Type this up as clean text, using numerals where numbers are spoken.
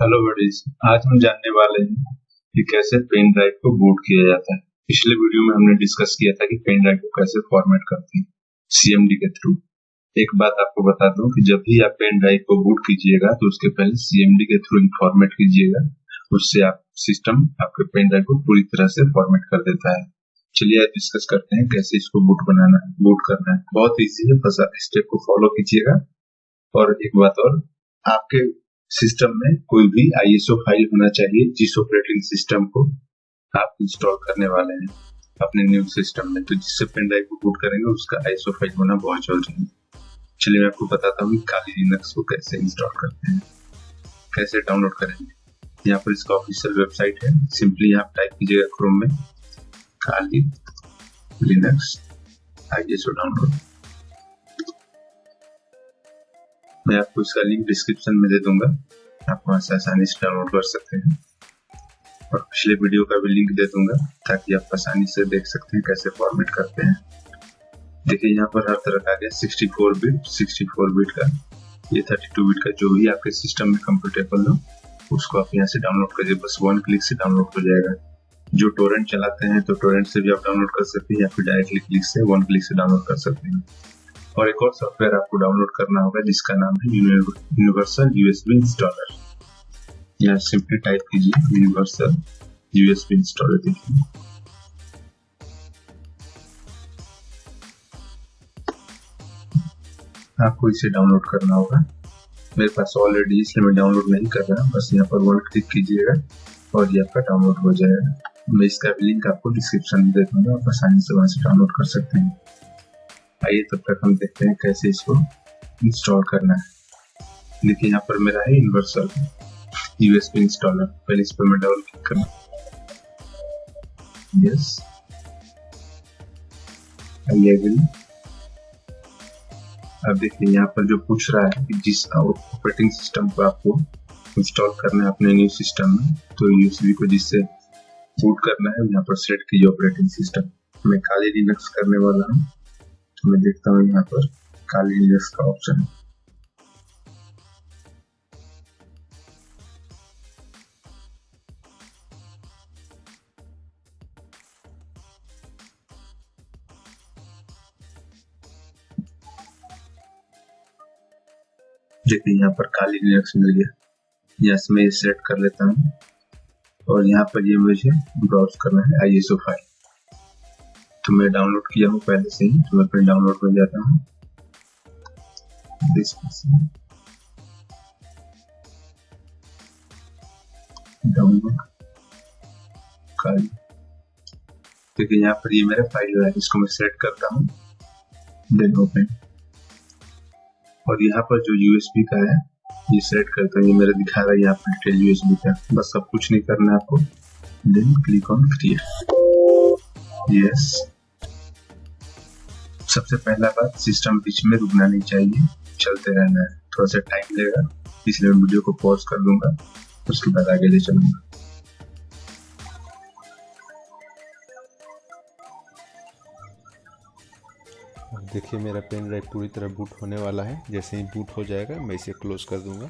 Hello buddies, आज हम जानने वाले हैं कि कैसे पेन ड्राइव को बूट किया जाता है। पिछले वीडियो में हमने डिस्कस किया था कि पेन ड्राइव को कैसे फॉर्मेट करते हैं सीएमडी के थ्रू। एक बात आपको बता दूं कि जब भी आप पेन ड्राइव को बूट कीजिएगा तो उसके पहले सीएमडी के थ्रू ही फॉर्मेट कीजिएगा। उससे आप सिस्टम आपके पेन ड्राइव को पूरी तरह से फॉर्मेट कर देता है। चलिए आज डिस्कस करते हैं कैसे इसको बूट करना है। बहुत ईजी है, बस आप स्टेप को फॉलो कीजिएगा। और एक बात और, आपके सिस्टम में कोई भी आईएसओ फाइल होना चाहिए जिस ऑपरेटिंग सिस्टम को आप इंस्टॉल करने वाले हैं अपने न्यू सिस्टम में। तो जिससे पेन ड्राइव को बूट करेंगे उसका आईएसओ फाइल होना बहुत जरूरी है। चलिए मैं आपको बताता हूँ काली लिनक्स को कैसे इंस्टॉल करते हैं, कैसे डाउनलोड करेंगे। यहाँ पर इसका ऑफिशियल वेबसाइट है। सिंपली आप टाइप कीजिएगा क्रोम में काली लिनक्स आईएसओ डाउनलोड। मैं आपको इसका लिंक डिस्क्रिप्शन में दे दूंगा, आप वहां से आसानी से डाउनलोड कर सकते हैं। और पिछले वीडियो का भी लिंक दे दूंगा ताकि आप आसानी से देख सकते हैं कैसे फॉर्मेट करते हैं। देखिए यहाँ पर हर तरह का आ गया, 64 बिट का, ये 32 बिट का, जो भी आपके सिस्टम में कंफर्टेबल हो उसको आप यहाँ से डाउनलोड करिए। बस 1 क्लिक से डाउनलोड हो जाएगा। जो टोरेंट चलाते हैं तो टोरेंट से भी आप डाउनलोड कर सकते हैं या फिर डायरेक्टली क्लिक से 1 क्लिक से डाउनलोड कर सकते हैं। और एक और सॉफ्टवेयर आपको डाउनलोड करना होगा जिसका नाम है यूनिवर्सल यूएसबी इंस्टॉलर। यहाँ सिंपली टाइप कीजिए यूनिवर्सल यूएसबी इंस्टॉलर। देखिए आपको इसे डाउनलोड करना होगा। मेरे पास ऑलरेडी, इसलिए मैं डाउनलोड नहीं कर रहा। बस यहाँ पर 1 क्लिक कीजिएगा और ये आपका डाउनलोड हो जाएगा। मैं इसका लिंक आपको डिस्क्रिप्शन में दे दूंगा, आप आसानी से वहां से डाउनलोड कर सकते हैं। आइए तब तक हम देखते हैं कैसे इसको इंस्टॉल करना है। देखिए यहाँ पर मेरा है यूनिवर्सल यूएसबी इंस्टॉलर। पहले इस पर मैं डबल क्लिक करना, यस, अब देखिए यहाँ पर जो पूछ रहा है कि जिस ऑपरेटिंग सिस्टम को आपको इंस्टॉल करना है अपने न्यू सिस्टम में, तो यूएसबी को जिससे बूट करना है यहाँ पर सेट कीजिए ऑपरेटिंग सिस्टम। मैं काली लिनक्स करने वाला हूँ, तो मैं देखता हूँ यहाँ पर काली लिनक्स का ऑप्शन है। देखिए यहाँ पर काली लिनक्स मिल गया। यहाँ से मैं ये सेट कर लेता हूँ और यहाँ पर ये मुझे ब्राउज करना है आईएसओ फाइल। तो मैं डाउनलोड किया हूँ पहले से ही, तो मैं फिर डाउनलोड में जाता हूँ। डाउनलोड काली, देखिए यहाँ पर ये मेरा फाइल है, इसको मैं सेट करता हूँ, देन ओपन। और यहाँ पर जो यूएसबी का है ये सेट करता हूँ। ये मेरा दिखा रहा है यहाँ पर डिटेल यूएसबी का। बस सब कुछ नहीं करना है आपको, then click on create, yes. सबसे पहला बात, सिस्टम बीच में रुकना नहीं चाहिए, चलते रहना है। थोड़ा सा टाइम लेगा, इसलिए मैं वीडियो को पॉज कर दूंगा, उसके बाद आगे ले चलूंगा। देखिए मेरा पेन ड्राइव पूरी तरह बूट होने वाला है। जैसे ही बूट हो जाएगा मैं इसे क्लोज कर दूंगा।